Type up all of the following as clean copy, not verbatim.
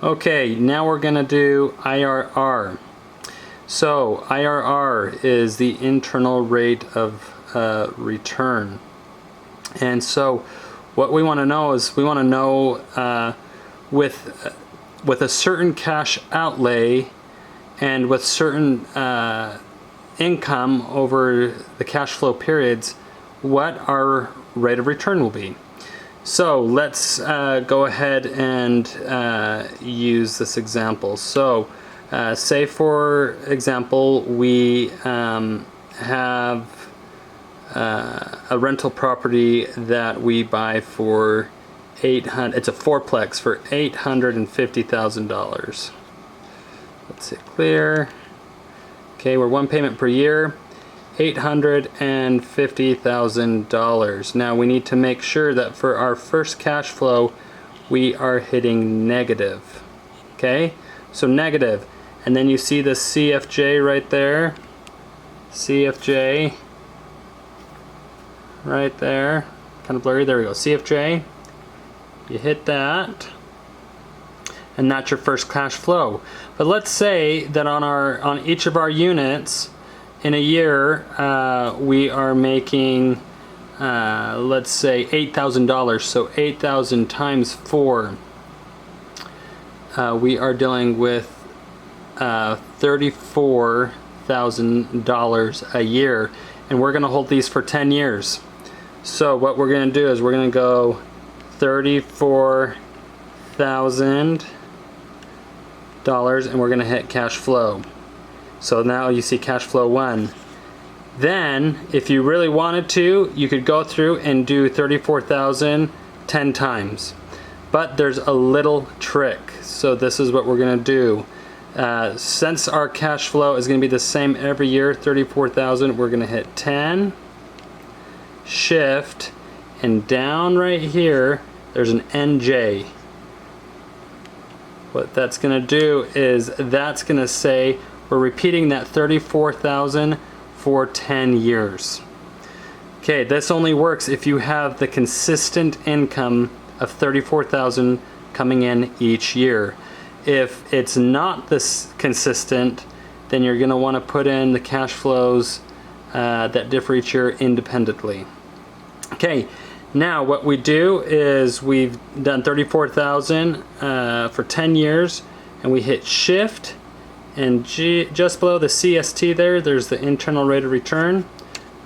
Okay, now we're gonna do IRR. So IRR is the internal rate of return. And so what we want to know is we want to know with a certain cash outlay and with certain income over the cash flow periods, what our rate of return will be. So let's go ahead and use this example. So say for example we have a rental property that we buy for it's a fourplex for $850,000. Let's hit clear. Okay, we're one payment per year, $850,000. Now we need to make sure that for our first cash flow we are hitting negative. Okay, so negative, and then you see the CFJ right there, CFJ right there, kind of blurry, there we go, CFJ. You hit that and that's your first cash flow. But let's say that on each of our units in a year we are making let's say $8,000, so 8,000 times 4, we are dealing with $34,000 a year, and we're going to hold these for 10 years. So what we're going to do is we're going to go $34,000 and we're going to hit cash flow. So now you see cash flow 1. Then if you really wanted to, you could go through and do 34,000 10 times. But there's a little trick. So this is what we're going to do. Since our cash flow is going to be the same every year, 34,000, we're going to hit 10, shift, and down right here there's an NJ. What that's going to do is that's going to say we're repeating that 34,000 for 10 years. Okay, this only works if you have the consistent income of 34,000 coming in each year. If it's not this consistent, then you're going to want to put in the cash flows that differ each year independently. Okay, now what we do is we've done 34,000 for 10 years, and we hit shift, and just below the CST there's the internal rate of return.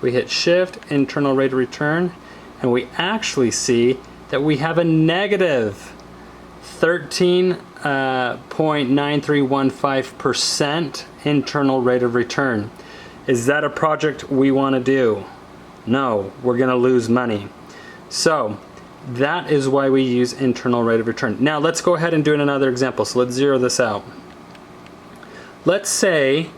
We hit shift, internal rate of return, and we actually see that we have a negative 13.9315% internal rate of return. Is that a project we want to do? No, we're going to lose money. So that is why we use internal rate of return. Now let's go ahead and do another example. So let's zero this out. Let's say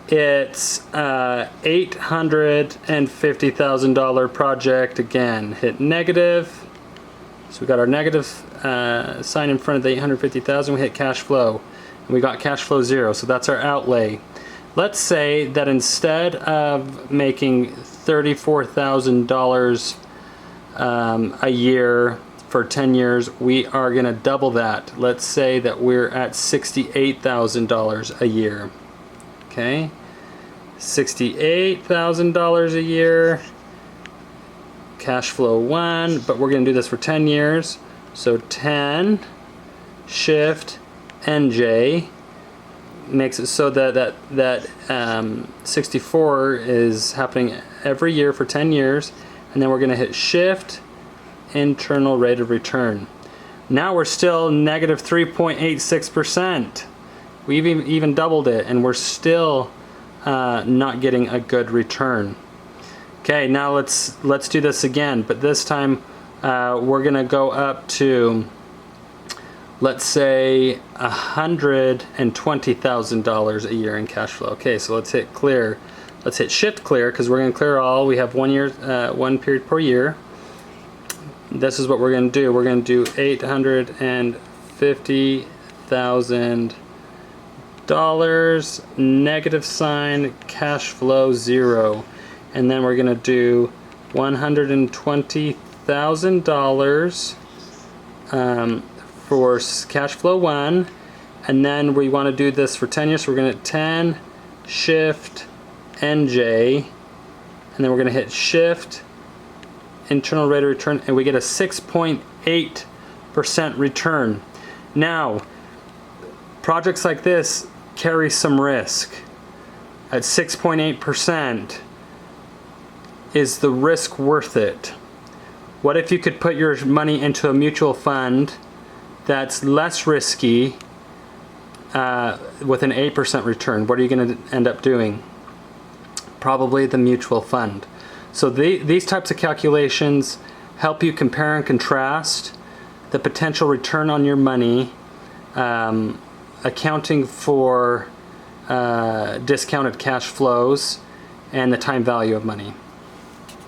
it's $850,000 project. Again, hit negative. So we got our negative sign in front of the 850,000. We hit cash flow, and we got cash flow 0. So that's our outlay. Let's say that instead of making $34,000 a year for 10 years, we are going to double that. Let's say that we're at $68,000 a year. Okay, $68,000 a year, cash flow 1, but we're going to do this for 10 years. So 10, shift, NJ, makes it so that 64 is happening every year for 10 years, and then we're going to hit shift, internal rate of return. Now we're still negative 3.86%. We've even doubled it, and we're still not getting a good return. Okay, now let's do this again, but this time we're going to go up to, let's say, $120,000 a year in cash flow. Okay, so let's hit clear. Let's hit shift clear, because we're going to clear all. We have 1 year, 1 period per year. This is what we're going to do. We're going to do $850,000, negative sign, cash flow 0. And then we're going to do $120,000 for cash flow 1, And then we want to do this for 10 years. So we're going to hit 10, Shift, NJ, and then we're going to hit Shift, internal rate of return, and we get a 6.8% return. Now, projects like this carry some risk. At 6.8%, is the risk worth it? What if you could put your money into a mutual fund that's less risky with an 8% return? What are you going to end up doing? Probably the mutual fund. So these types of calculations help you compare and contrast the potential return on your money, accounting for discounted cash flows and the time value of money.